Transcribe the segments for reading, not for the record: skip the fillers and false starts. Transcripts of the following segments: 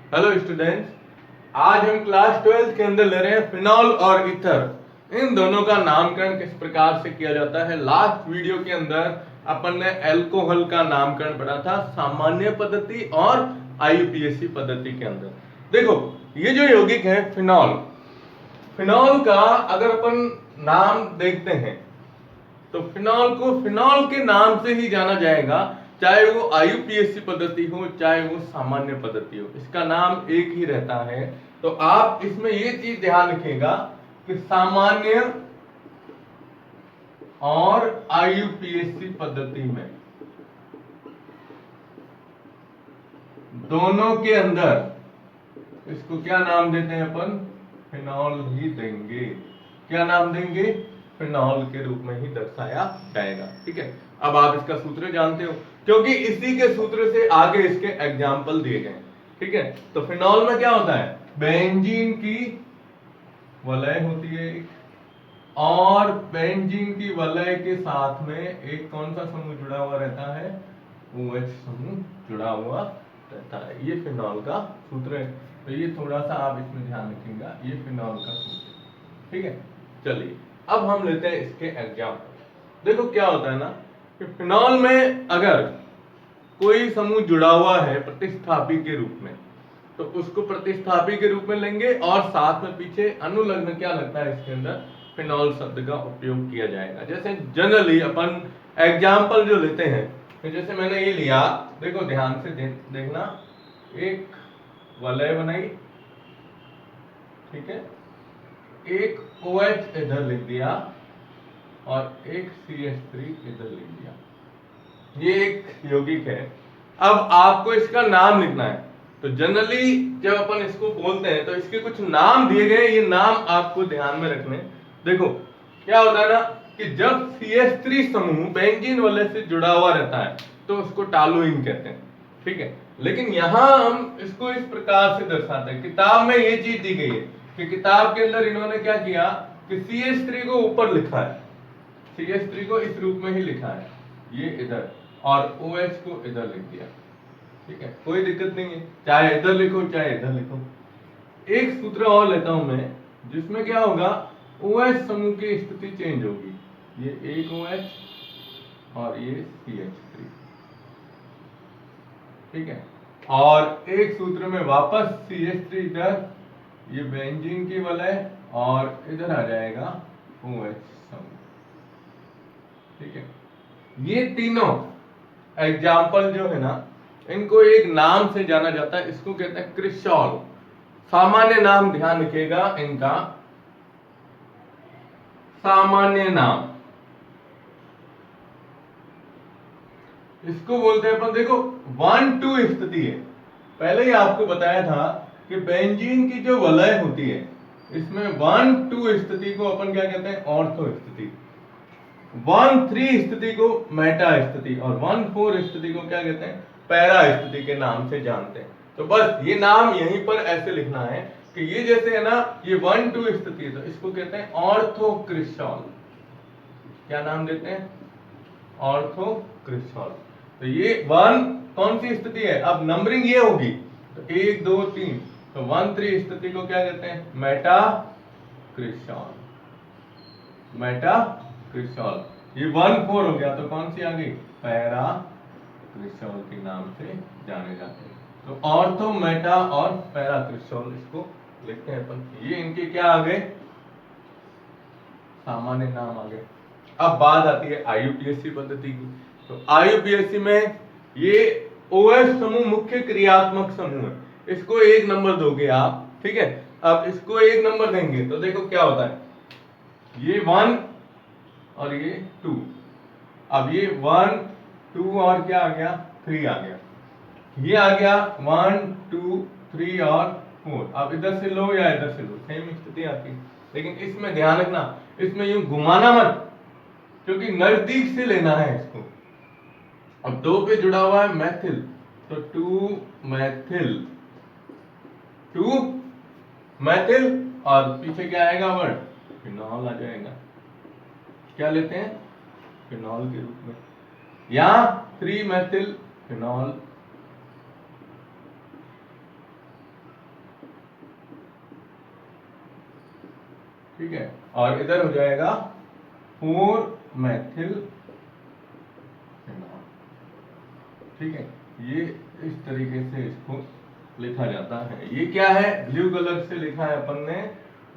Hello students, आज हम class 12 के अंदर ले रहे हैं फिनॉल और ईथर। इन दोनों का नामकरण किस प्रकार से किया जाता है। लास्ट वीडियो के अंदर अपन ने अल्कोहल का नामकरण पढ़ा था, सामान्य पद्धति और आईयूपीएसी पद्धति के अंदर। देखो, ये जो यौगिक है फिनॉल, फिनॉल का अगर अपन नाम देखते हैं तो फिनॉल को फिनॉल के नाम से ही जाना जाएगा, चाहे वो आईयूपीएसी पद्धति हो चाहे वो सामान्य पद्धति हो, इसका नाम एक ही रहता है। तो आप इसमें ये चीज ध्यान रखिएगा कि सामान्य और आईयूपीएसी पद्धति में दोनों के अंदर इसको क्या नाम देते हैं अपन? फिनॉल ही देंगे। क्या नाम देंगे? फिनॉल के रूप में ही दर्शाया जाएगा। ठीक है, अब आप इसका सूत्र जानते हो क्योंकि इसी के सूत्र से आगे इसके एग्जाम्पल दिए गए। ठीक है, तो फिनॉल में क्या होता है? बेंजीन की वलय होती है और बेंजीन की वलय के साथ में एक कौन सा समूह जुड़ा हुआ रहता है? OH समूह जुड़ा हुआ रहता है। ये फिनॉल का सूत्र है, तो ये थोड़ा सा आप इसमें ध्यान रखिएगा, ये फिनॉल का सूत्र है। ठीक है, चलिए अब हम लेते हैं इसके एग्जाम्पल। देखो क्या होता है ना कि फिनॉल में अगर कोई समूह जुड़ा हुआ है प्रतिस्थापी के रूप में, तो उसको प्रतिस्थापी के रूप में लेंगे और साथ में पीछे अनुलग्न क्या लगता है इसके अंदर? फिनॉल शब्द का उपयोग किया जाएगा। जैसे जनरली अपन एग्जाम्पल जो लेते हैं, तो जैसे मैंने ये लिया, देखो ध्यान से देखना, एक वलय बनाई, ठीक है, एक OH इधर लिख दिया और एक CH3 इधर लिख दिया। ये एक यौगिक है। अब आपको इसका नाम लिखना है, तो जनरली जब अपन इसको बोलते हैं तो इसके कुछ नाम दिए गए, ये नाम आपको ध्यान में रखने। देखो क्या होता है ना कि जब CH3 समूह बेंजीन वलय से जुड़ा हुआ रहता है तो उसको टॉलुईन कहते हैं। ठीक है, लेकिन यहां हम इसको इस प्रकार से दर्शाते हैं। किताब में ये चीज दी गई है कि किताब के अंदर इन्होंने क्या किया कि CH3 को ऊपर लिखा है, CH3 को इस रूप में ही लिखा है, ये इधर, और OH को इधर लिख दिया। ठीक है, कोई दिक्कत नहीं है, चाहे इधर लिखो चाहे इधर लिखो। एक सूत्र और लेता हूं मैं, जिसमें क्या होगा, OH समूह की स्थिति चेंज होगी, ये एक OH और ये CH3। ठीक है, और एक सूत्र में वापस CH3 इधर, ये बेंजीन की वलय, और इधर आ जाएगा OH समूह। ठीक है, ये तीनों एग्जाम्पल जो है ना, इनको एक नाम से जाना जाता है, इसको कहते हैं क्रिस्टॉल। सामान्य नाम ध्यान रखिएगा इनका, सामान्य नाम इसको बोलते हैं अपन। देखो 1-2 स्थिति है, पहले ही आपको बताया था कि बेंजीन की जो वलय होती है इसमें 1-2 स्थिति को अपन क्या कहते हैं? ऑर्थो स्थिति। 1-3 स्थिति को मेटा स्थिति और 1-4 स्थिति को क्या कहते हैं? पैरा स्थिति के नाम से जानते हैं। तो बस ये नाम यहीं पर ऐसे लिखना है कि ये जैसे है ना, ये 1-2 स्थिति है तो इसको कहते हैं ऑर्थोक्रिस्टॉल। क्या नाम देते हैं? ऑर्थोक्रिस्टॉल। तो ये 1 कौन सी स्थिति है? अब नंबरिंग ये होगी, तो 1 2 3, तो 1-3 स्थिति को क्या कहते हैं? मेटा क्रिस्टॉल। मेटा क्रिस्टॉल। ये 1-4 हो गया, तो कौन सी आ गई? पैरा क्रिस्टॉल के नाम से जाने जाते हैं। तो ऑर्थो, मेटा और पैरा क्रिस्टॉल इसको लिखते हैं अपन। ये इनके क्या आ गए? सामान्य नाम आ गए। अब बात आती है आईयूपीएसी पद्धति की। तो आईयूपीएसी में ये OH समूह मुख्य क्रियात्मक समूह है, इसको 1 नंबर दोगे आप। ठीक है, अब इसको 1 नंबर देंगे तो देखो क्या होता है, ये 1 और ये 2, अब ये 1 2 और क्या आ गया? 3 आ गया, ये आ गया 1 2 3 और 4। अब इधर से लो या इधर से लो, सेम स्थिति आती है। लेकिन इसमें ध्यान रखना, इसमें यूं घुमाना मत, क्योंकि नजदीक से लेना है इसको। अब 2 पे जुड़ा हुआ है मैथिल, तो 2 मैथिल, 2 मैथिल, और पीछे क्या आएगा वर्ड? फिनॉल आ जाएगा। क्या लेते हैं? फिनॉल के रूप में। यहां 3 मैथिल फिनॉल, ठीक है, और इधर हो जाएगा 4 मेथिल फिनॉल। ठीक है, ये इस तरीके से इसको लिखा जाता है। ये क्या है, ब्लू कलर से लिखा है अपन ने,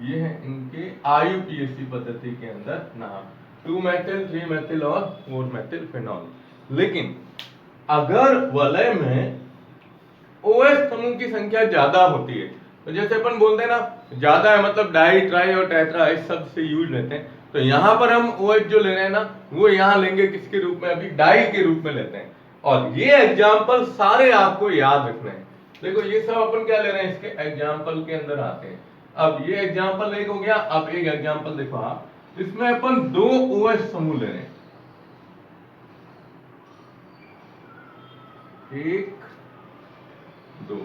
ये है इनके IUPAC पद्धति के अंदर नाम, 2 मेथिल, 3 मेथिल और 4 मेथिल फिनॉल। लेकिन अगर वलय में OH समूह की संख्या ज्यादा होती है, तो जैसे अपन बोलते हैं ना, ज्यादा है मतलब डाई, ट्राई और टेट्रा इस शब्द से यूज लेते हैं, तो यहाँ पर हम OH जो ले रहे हैं ना, वो यहाँ लेंगे किसके रूप में, अभी डाई के रूप में लेते हैं। और ये एग्जाम्पल सारे आपको याद रखने हैं। देखो ये सब अपन क्या ले रहे हैं, इसके एग्जाम्पल के अंदर आते हैं। अब ये एग्जाम्पल एक हो गया, अब एक एग्जाम्पल देखो आप, इसमें अपन 2 OH समूह ले रहे हैं, 1 2,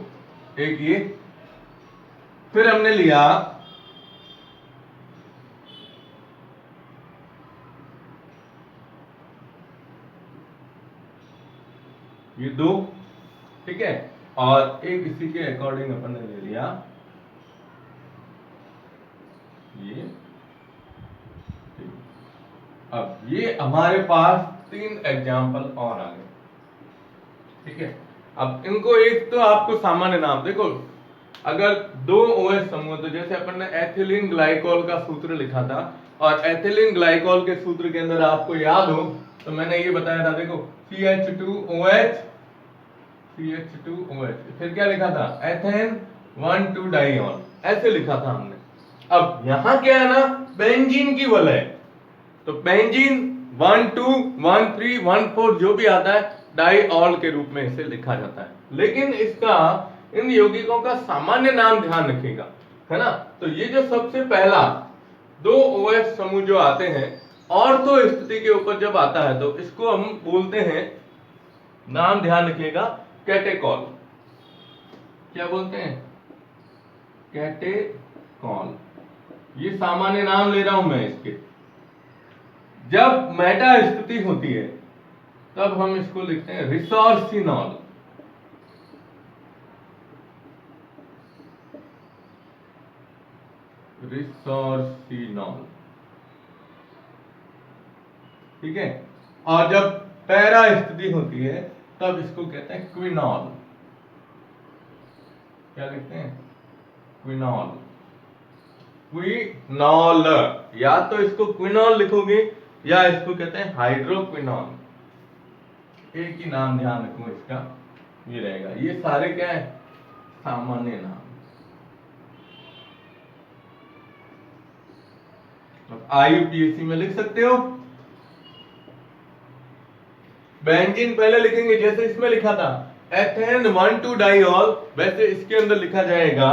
एक ये, फिर हमने लिया ये 2, ठीक है, और एक इसी के अकॉर्डिंग अपन ने ले लिया ये। अब ये हमारे पास 3 एग्जाम्पल और आ गए। ठीक है, अब इनको एक तो आपको सामान्य नाम, देखो अगर 2 OH समूह, तो जैसे अपन ने एथिलीन ग्लाइकोल का सूत्र लिखा था, और एथिलीन ग्लाइकोल के सूत्र के अंदर आपको याद हो तो मैंने ये बताया था, देखो CH2OH, फिर क्या लिखा था, एथेन 1,2 डाइऑन, ऐसे लिखा था हमने। अब यहां क्या है ना, बेंजीन की वलय, तो बेंजीन 1 2 1 3 1 4 जो भी आता है डाइऑल के रूप में इसे लिखा जाता है। लेकिन इसका इन यौगिकों का सामान्य नाम ध्यान रखिएगा, है ना। तो ये जो सबसे पहला 2 OH समूह जो आते हैं ऑर्थो स्थिति के ऊपर जब आता है, तो इसको हम बोलते हैं, नाम ध्यान रखिएगा, कैटेकॉल। क्या बोलते हैं, कैटेकॉल। ये सामान्य नाम ले रहा हूं मैं इसके। जब मेटा स्थिति होती है तब हम इसको लिखते हैं रिसोर्सिनॉल। रिसोर्सिनॉल, ठीक है, और जब पैरा स्थिति होती है तब इसको कहते हैं क्विनॉल। क्या लिखते हैं, क्विनॉल। क्विनॉल, या तो इसको क्विनॉल लिखोगे या इसको कहते हैं हाइड्रोक्विनॉल, एक ही नाम ध्यान रखो इसका, ये रहेगा। ये सारे क्या है, सामान्य नाम। IUPAC में लिख सकते हो। बेंजीन पहले लिखेंगे, जैसे इसमें लिखा था एथेन 1 2 डाइऑल, वैसे इसके अंदर लिखा जाएगा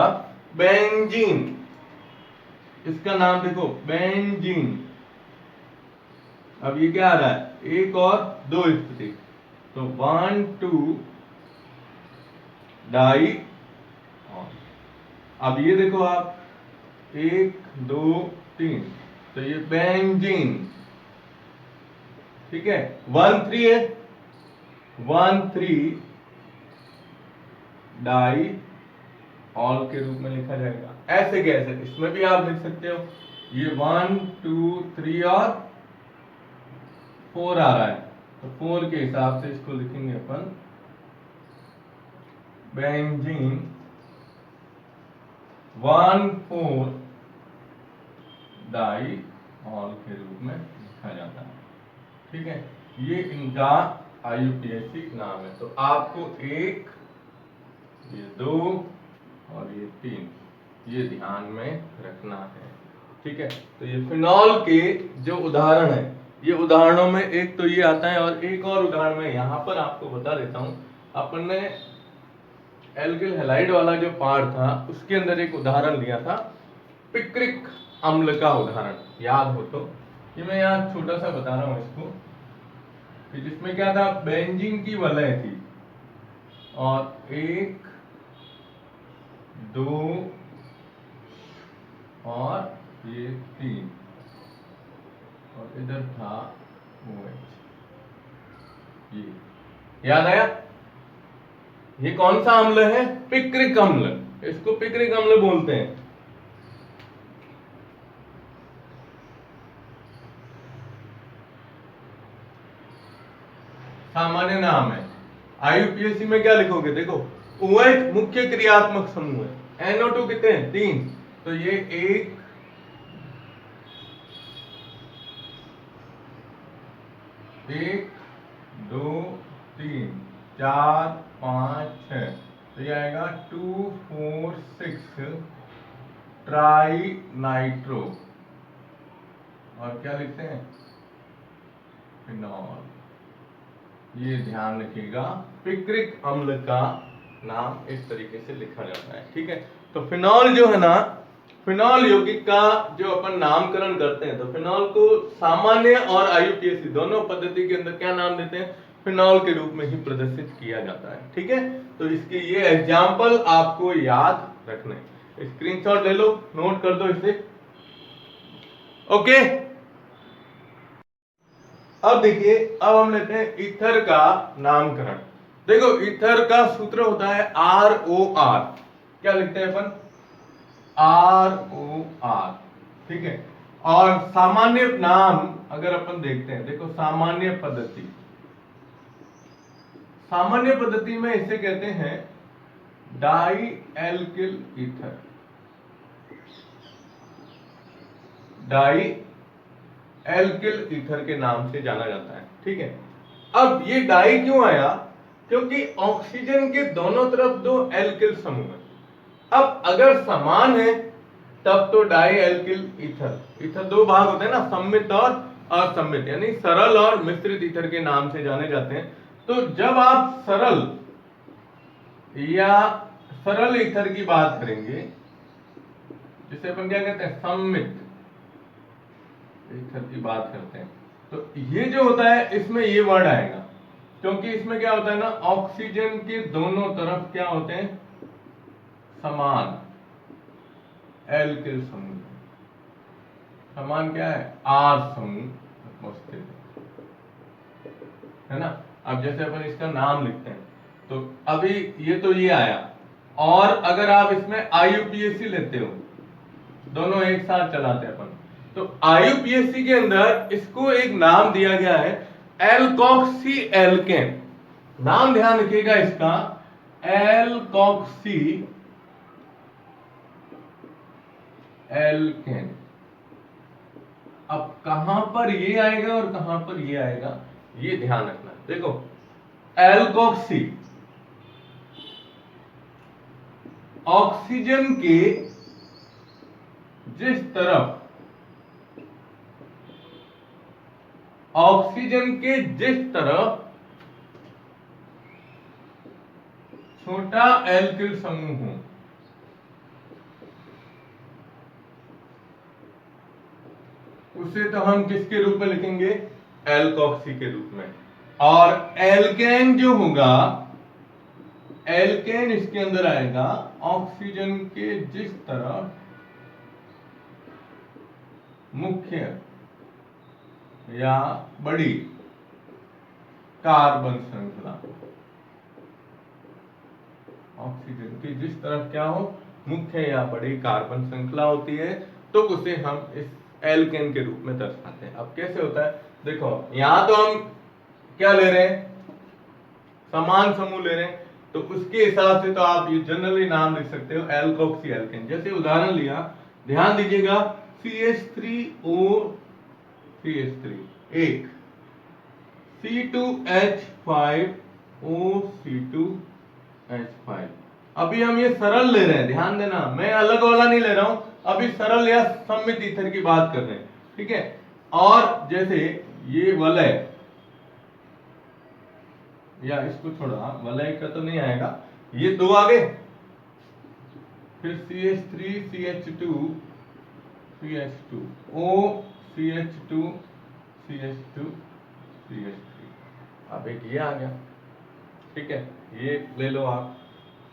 बेंजीन। इसका नाम देखो, बेंजीन। अब ये क्या आ रहा है, 1 और 2 स्थिति, तो 1 2 डाइऑल। अब ये देखो आप, 1 2 3, तो ये बेंजीन, ठीक है। 1 3 है, 1 3 डाइऑल के रूप में लिखा जाएगा। ऐसे कैसे, इसमें भी आप लिख सकते हो, ये 1 2 3 और 4 आ रहा है, तो 4 के हिसाब से इसको लिखेंगे अपन बेंजीन 1 4 डाइऑल के रूप में लिखा जाता है। ठीक है, ये इनका IUPAC नाम है। तो आपको 1, ये 2 और ये 3 ये ध्यान में रखना है। ठीक है, तो ये फिनॉल के जो उदाहरण है, ये उदाहरणों में एक तो ये आता है, और एक और उदाहरण में यहाँ पर आपको बता देता हूँ। अपन ने एल्गिल हैलाइड वाला जो पार्ट था उसके अंदर एक उदाहरण लिया था, पिक्रिक अम्ल का उदाहरण, याद हो तो। ये मैं यहाँ छोटा सा बता रहा हूँ इसको, कि जिसमें क्या था, बेंजीन की वलय थी, और 1 2 और ये 3, और इधर था OH। ये याद आया, ये कौन सा अम्ल है, पिक्रिक अम्ल। इसको पिक्रिक अम्ल बोलते हैं। सामान्य नाम है। IUPAC में क्या लिखोगे, देखो OH मुख्य क्रियात्मक समूह है, NO2 कितने हैं, 3, तो ये 1 2 3 4 5 6, तो ये आएगा 2 4 6 ट्राई नाइट्रो, और क्या लिखते हैं, फिनॉल। ये ध्यान रखिएगा, पिक्रिक अम्ल का नाम इस तरीके से लिखा जाता है, ठीक है। तो फिनॉल जो है ना, फिनॉल यौगिक का जो अपन नामकरण करते हैं, तो फिनॉल को सामान्य और IUPAC दोनों पद्धति के अंदर क्या नाम देते हैं, फिनॉल के रूप में ही प्रदर्शित किया जाता है, ठीक है। तो इसके ये एग्जाम्पल आपको याद रखने, स्क्रीनशॉट ले लो, नोट कर दो इसे, ओके। अब देखिए, अब हम लेते हैं ईथर का नामकरण। देखो ईथर का सूत्र होता है ROR, क्या लिखते हैं अपन, ROR, ठीक है। और सामान्य नाम अगर अपन देखते हैं, देखो सामान्य पद्धति, सामान्य पद्धति में इसे कहते हैं di alkyl ether, di alkyl ether के नाम से जाना जाता है, ठीक है। अब ये डाई क्यों आया, क्योंकि ऑक्सीजन के दोनों तरफ दो एल्किल समूह है। अब अगर समान है तब तो डाई एल्किल ईथर, ईथर दो भाग होते हैं ना, सम्मित और असम्मित, यानी सरल और मिश्रित ईथर के नाम से जाने जाते हैं। तो जब आप सरल या सरल ईथर की बात करेंगे, जिसे अपन क्या कहते हैं, सम्मित ईथर की बात करते हैं, तो ये जो होता है इसमें ये वर्ड आएगा, क्योंकि इसमें क्या होता है ना, ऑक्सीजन के दोनों तरफ क्या होते हैं, समान एल्किल समूह, समान क्या है, R समूह उपस्थित है ना। अब जैसे अपन इसका नाम लिखते हैं, तो अभी ये तो ये आया, और अगर आप इसमें IUPAC लेते हो, दोनों एक साथ चलाते हैं अपन, तो IUPAC के अंदर इसको एक नाम दिया गया है एल्कोक्सी एल्केन, नाम ध्यान रखिएगा इसका, एल्कोक्सी एल्केन। अब कहां पर ये आएगा और कहां पर ये आएगा, ये ध्यान रखना। देखो एल्कोक्सी ऑक्सीजन के जिस तरफ, ऑक्सीजन के जिस तरफ छोटा एल्किल समूह हो, उसे तो हम किसके रूप में लिखेंगे, एल्कोक्सी के रूप में। और एल्केन जो होगा, एल्केन इसके अंदर आएगा ऑक्सीजन के जिस तरफ मुख्य या बड़ी कार्बन श्रृंखला, ऑक्सीजन की जिस तरफ क्या हो, मुख्य या बड़ी कार्बन श्रृंखला होती है, तो उसे हम इस एल्केन के रूप में दर्शाते हैं। अब कैसे होता है, देखो यहां तो हम क्या ले रहे हैं, समान समूह ले रहे हैं, तो उसके हिसाब से तो आप ये जनरली नाम लिख सकते हो एल्कोक्सी एल्केन। जैसे उदाहरण लिया, ध्यान दीजिएगा, CH3O CH3 एक, C2H5O C2H5। अभी हम ये सरल ले रहे हैं, ध्यान देना, मैं अलग वाला नहीं ले रहा हूं, अभी सरल या सम्मित ईथर की बात कर रहे हैं, ठीक है। और जैसे ये वलय, या इसको छोड़ा, वलय का तो नहीं आएगा, ये दो आ गए, फिर CH3 CH2 CH2 O CH2 CH2 CH3, अब एक ये आ गया, ठीक है, ये ले लो आप,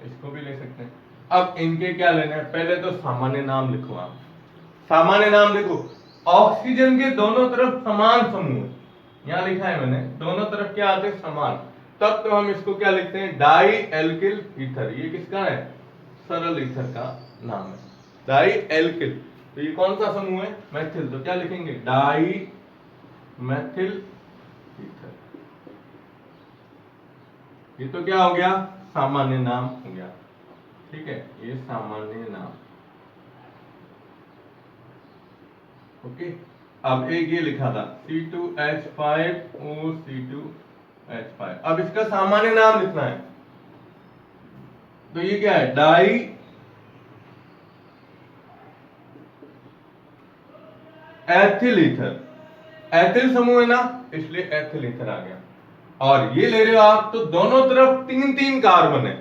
इसको भी ले सकते हैं। अब इनके क्या लेना है, पहले तो सामान्य नाम लिखो आप, सामान्य नाम देखो, ऑक्सीजन के दोनों तरफ समान समूह, यहां लिखा है मैंने, दोनों तरफ क्या आते हैं, समान, तब तो हम इसको क्या लिखते हैं, डाई एल्किल ईथर। ये किसका है, सरल ईथर का नाम है, डाई एल्किल। तो ये कौन सा समूह है, मैथिल, तो क्या लिखेंगे, डाई मैथिल ईथर, ये तो क्या हो गया, सामान्य नाम हो गया, ठीक है, ये सामान्य नाम। ओके, अब एक ये लिखा था C2H5O, अब इसका सामान्य नाम लिखना है, तो ये क्या है, डाई एथिल ईथर, एथिल समूह है ना, इसलिए एथिल ईथर आ गया। और ये ले रहे हो आप तो दोनों तरफ 3-3 कार्बन है,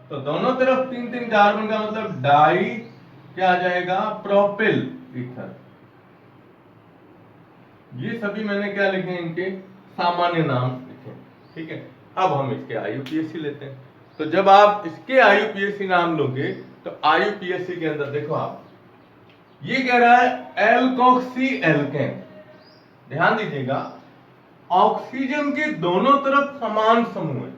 तो दोनों तरफ 3-3 कार्बन का मतलब डाई क्या आ जाएगा, प्रोपिल ईथर। ये सभी मैंने क्या लिखे, इनके सामान्य नाम लिखे, ठीक है। अब हम इसके आईयूपीएसी लेते हैं, तो जब आप इसके आईयूपीएसी नाम लोगे तो आईयूपीएसी के अंदर देखो आप, ये कह रहा है एल्कोक्सी एल्केन, ध्यान दीजिएगा, ऑक्सीजन के दोनों तरफ समान समूह है,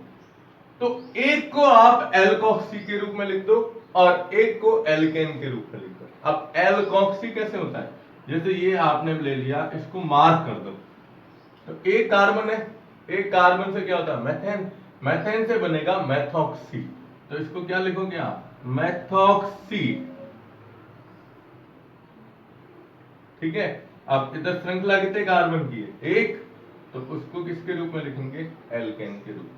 तो एक को आप एल्कोक्सी के रूप में लिख दो और एक को एल्केन के रूप में लिख दो। अब एल्कोक्सी कैसे होता है, जैसे ये आपने ले लिया, इसको मार्क कर दो, तो एक कार्बन है, एक कार्बन से क्या होता है, मैथेन, मैथेन से बनेगा मैथोक्सी, तो इसको क्या लिखोगे आप, मैथोक्सी, ठीक है। अब इधर श्रृंखला कितने कार्बन की है, एक, तो उसको किसके रूप में लिखेंगे, एल्केन के रूप में,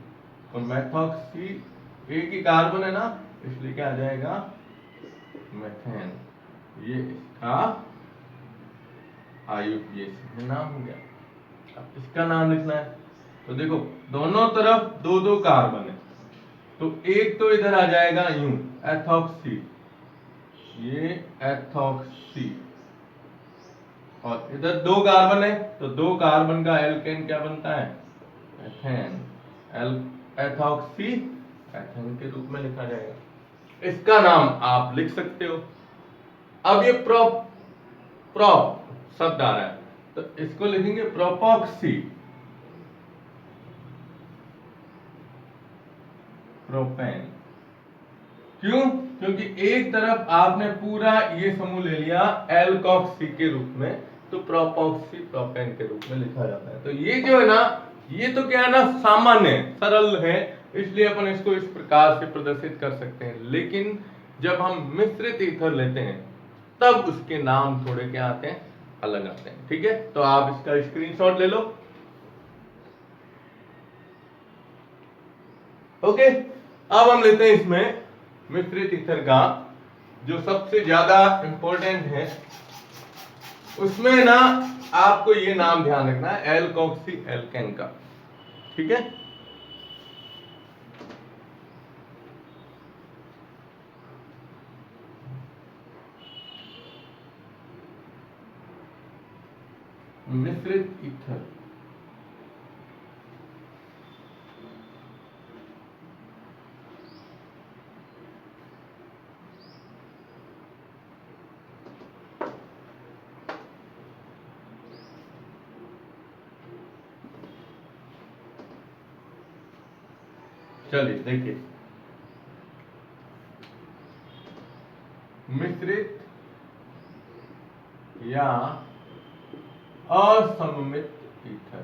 तो मैथोक्सी, एक ही कार्बन है ना, इसलिए क्या आ जाएगा, मैथेन, ये इसका आईयूपीएसी में नाम हो गया। अब इसका नाम लिखना है, तो देखो दोनों तरफ 2-2 कार्बन है, तो एक तो इधर आ जाएगा यूं, एथॉक्सी, ये एथॉक्सी, और इधर 2 कार्बन है, तो 2 कार्बन का एल्केन क्या बनता है, एथेन, एथॉक्सी एथेन के रूप में लिखा जाएगा। इसका नाम आप लिख सकते हो। अब ये प्रोप शब्द आ रहा है, तो इसको लिखेंगे प्रोपॉक्सी, प्रोपेन, क्यों, क्योंकि एक तरफ आपने पूरा ये समूह ले लिया एल्कोक्सी के रूप में, तो प्रोपॉक्सी प्रोपेन के रूप में लिखा जाता है। तो ये जो है ना, ये तो क्या है ना, सामान्य सरल है, इसलिए अपन इसको इस प्रकार से प्रदर्शित कर सकते हैं, लेकिन जब हम मिश्रित ईथर लेते हैं तब उसके नाम थोड़े क्या आते हैं, अलग आते हैं, ठीक है। तो आप इसका स्क्रीनशॉट ले लो। ओके, अब हम लेते हैं इसमें मिश्रित ईथर का जो सबसे ज्यादा इंपॉर्टेंट है, उसमें ना आपको ये नाम ध्यान रखना है, एल्कोक्सी एल्केन का, ठीक है। मिश्रित ईथर, चलिए देखिए, मिश्रित या असममित ईथर,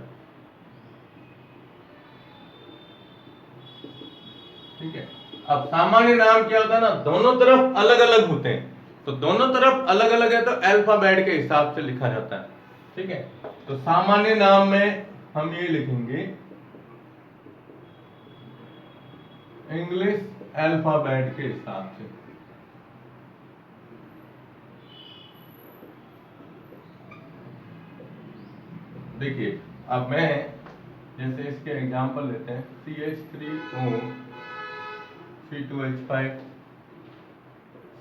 ठीक है। अब सामान्य नाम क्या होता है ना, दोनों तरफ अलग अलग होते हैं, तो दोनों तरफ अलग अलग है तो अल्फाबेट के हिसाब से लिखा जाता है, ठीक है। तो सामान्य नाम में हम ये लिखेंगे इंग्लिश अल्फाबेट के हिसाब से, देखिए अब मैं जैसे इसके एग्जांपल लेते हैं, CH3O, C2H5,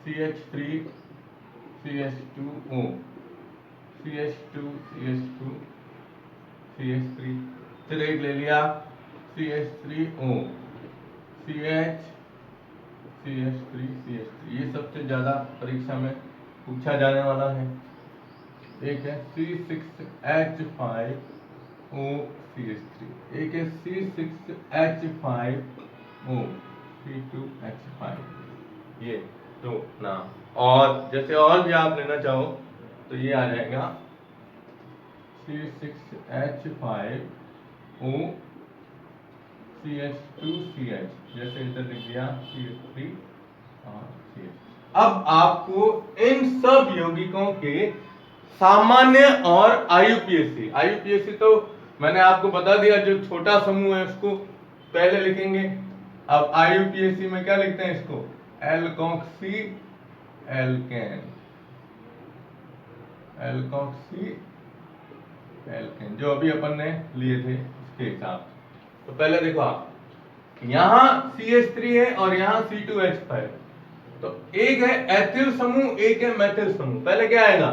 CH3, CH2O, CH2, CH2, CH3, फिर एक ले लिया CH3O, CH, CH3, CH3, ये सबसे ज्यादा परीक्षा में पूछा जाने वाला है। एक है C6H5O, CH3, एक है C6H5O, C2H5, ये दो नाम, और जैसे और भी आप लेना चाहो तो ये आ जाएगा C6H5O, CH2CH, जैसे इधर लिख दिया CH3 और CH। अब आपको इन सब यौगिकों के सामान्य और आईयूपीएसी तो मैंने आपको बता दिया, जो छोटा समूह है उसको पहले लिखेंगे। अब आईयूपीएसी में क्या लिखते हैं इसको, एल्कोक्सी एल्केन, एल्कोक्सी एल्केन, जो अभी अपन ने लिए थे उसके हिसाब से। तो पहले देखो आप, यहां CH3 है और यहां C2H5, तो एक है एथिल समूह, एक है मेथिल समूह। पहले क्या आएगा,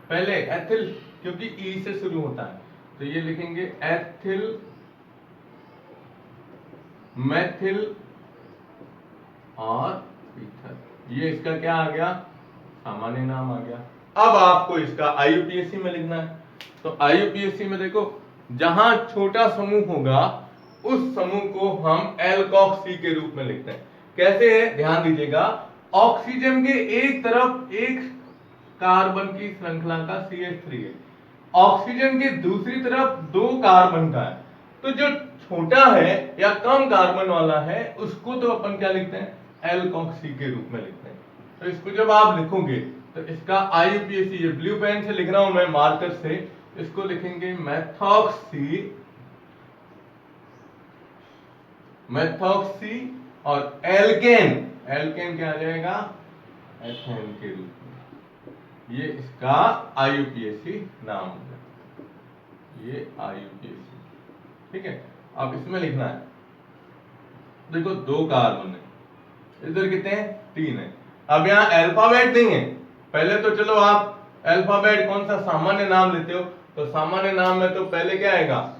पहले एथिल, क्योंकि ई से शुरू होता है, तो ये लिखेंगे एथिल मेथिल और ईथर। ये इसका क्या आ गया, सामान्य नाम आ गया। अब आपको इसका आईयूपीएसी में लिखना है। तो आईयूपीएसी में देखो, जहां छोटा समूह होगा उस समूह को हम एल्कोक्सी के रूप में लिखते हैं। कैसे है, ध्यान दीजिएगा, ऑक्सीजन के एक तरफ एक कार्बन की श्रृंखला का CH3 है, ऑक्सीजन के दूसरी तरफ दो कार्बन का है। तो जो छोटा है या कम कार्बन वाला है उसको तो अपन क्या लिखते हैं, एल्कोक्सी के रूप में लिखते हैं। तो इसको जब आप लिखोगे तो इसका आईयूपीएसी, ये ब्लू पेन से लिख रहा हूं मैं मार्कर से, इसको लिखेंगे मेथॉक्सी, मेथॉक्सी और एल्केन, एल्केन क्या आ जाएगा, एथेन के रूप में। ये इसका आईयूपीएसी नाम है, ये आईयूपीएसी, ठीक है। अब इसमें लिखना है, देखो दो कार्बन है, इधर कितने हैं, 3 है। अब यहाँ अल्फाबेट नहीं है, पहले तो चलो आप अल्फाबेट कौन सा सामान्य नाम लेते हो, तो सामान्य नाम में तो पहले क्या आएगा,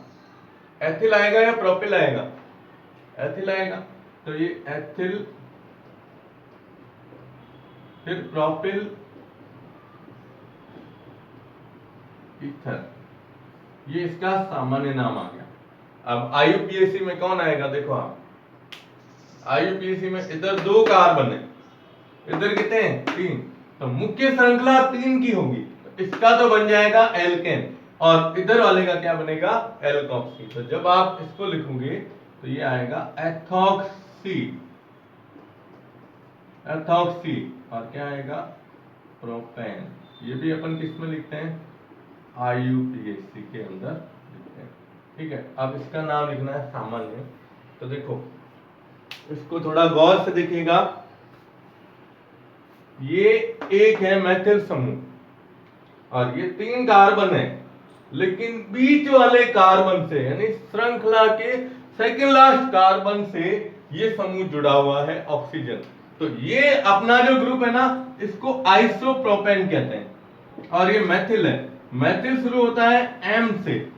एथिल आएगा या प्रोपिल आएगा, एथिल आएगा। तो ये एथिल, फिर प्रोपिल, ईथर, ये इसका सामान्य नाम आ गया। अब आईयूपीएसी में कौन आएगा, देखो आप, आईयूपीएसी में इधर 2 कार्बन है, इधर कितने हैं, 3, तो मुख्य श्रृंखला 3 की होगी, तो इसका तो बन जाएगा एल्केन, और इधर वाले का क्या बनेगा, एल्कोक्सी। तो जब आप इसको लिखोगे तो ये आएगा एथॉक्सी, एथॉक्सी, और क्या आएगा, प्रोपेन। ये भी अपन किस में लिखते हैं, आईयूपीएसी के अंदर लिखते हैं, ठीक है। अब इसका नाम लिखना है सामान्य। तो देखो इसको थोड़ा गौर से देखिएगा, ये एक है मेथिल समूह और ये 3 कार्बन है, लेकिन बीच वाले कार्बन से, यानी श्रृंखला के सेकंड लास्ट कार्बन से ये समूह जुड़ा हुआ है ऑक्सीजन। तो ये अपना जो ग्रुप है ना, इसको आइसोप्रोपेन कहते हैं, और ये मेथिल है, मेथिल शुरू होता है M से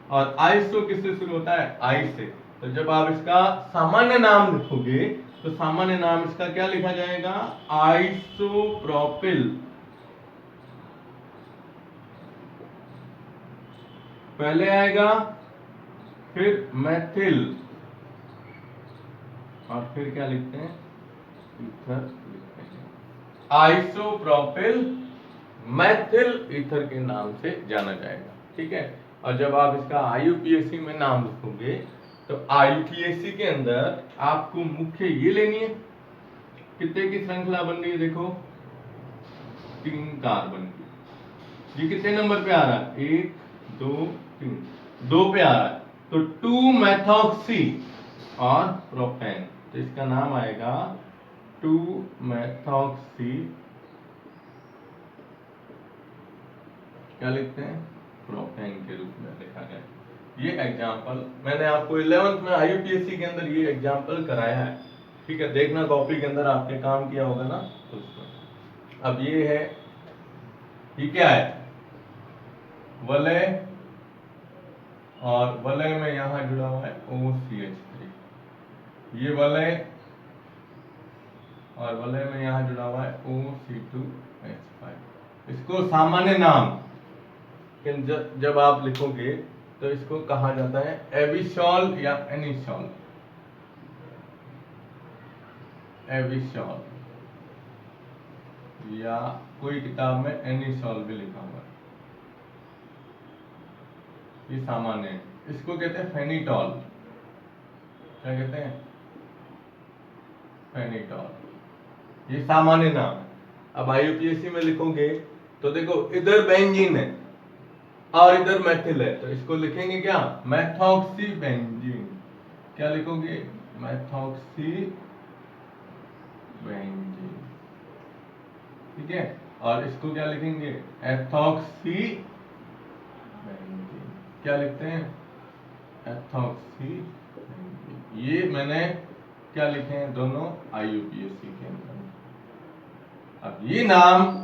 और आइसो किससे शुरू होता है, I से। तो जब आप इसका सामान्य नाम लिखोगे तो सामान्य नाम इसका क्या लिखा जाएगा, आइसोप्रोपिल, पहले आएगा, फिर मेथिल, और फिर क्या लिखते हैं, ईथर लिखते हैं, आइसोप्रोपिल मेथिल ईथर के नाम से जाना जाएगा, ठीक है। और जब आप इसका आईयूपीएसी में नाम लिखोगे तो आईयूपीएसी के अंदर आपको मुख्य ये लेनी है, कितने की श्रृंखला बन रही है, देखो 3 कार्बन की। ये कितने नंबर पे आ रहा है, 1 2 3, 2 पे आ रहा है, तो 2 मेथॉक्सी और प्रोपेन, तो इसका नाम आएगा 2 मेथॉक्सी, क्या लिखते हैं, प्रोपेन के रूप में लिखा गया। ये एग्जाम्पल मैंने आपको 11th में आईयूपीएसी के अंदर ये एग्जाम्पल कराया है, ठीक है। देखना कॉपी के अंदर आपने काम किया होगा ना, तो उसमें। अब ये है, ये क्या है, वलय, और वलय में यहां जुड़ा हुआ है OCH3, ये वलय, और वलय में यहां जुड़ा हुआ है OC2H5। इसको सामान्य नाम जब आप लिखोगे तो इसको कहा जाता है एविशॉल या एनिशॉल, एविशॉल, या कोई किताब में एनिशॉल भी लिखा हुआ है, ये सामान्य है। इसको कहते हैं फेनिटॉल, क्या कहते हैं, फेनिटॉल। ये सामान्य नाम है। अब आईयूपीएसी में लिखोगे तो देखो इधर बेंजीन है और इधर मेथिल है, तो इसको लिखेंगे क्या, मेथॉक्सी बेंजीन। क्या लिखोगे, मेथॉक्सी बेंजीन, ठीक है। और इसको क्या लिखेंगे, एथॉक्सी बेंजीन। क्या लिखते हैं, एथॉक्सी बेंजीन। ये मैंने क्या लिखे हैं, दोनों आईयूपीएसी के अंदर। अब ये नाम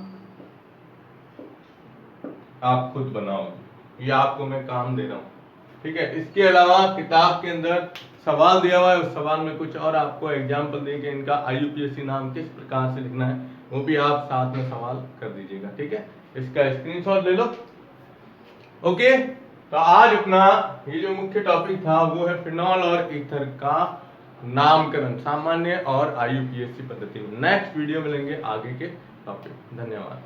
आप खुद बनाओगे, ये आपको मैं काम दे रहा हूं, ठीक है। इसके अलावा किताब के अंदर सवाल दिया हुआ है, उस सवाल में कुछ और आपको एग्जाम्पल देंगे इनका आईयूपीएसी नाम किस प्रकार से लिखना है, वो भी आप साथ में सवाल कर दीजिएगा, ठीक है। इसका स्क्रीनशॉट ले लो। ओके, तो आज अपना ये जो मुख्य टॉपिक था वो है फिनॉल और ईथर का नामकरण, सामान्य और आईयूपीएसी पद्धति में। नेक्स्ट वीडियो में लेंगे आगे के टॉपिक। धन्यवाद।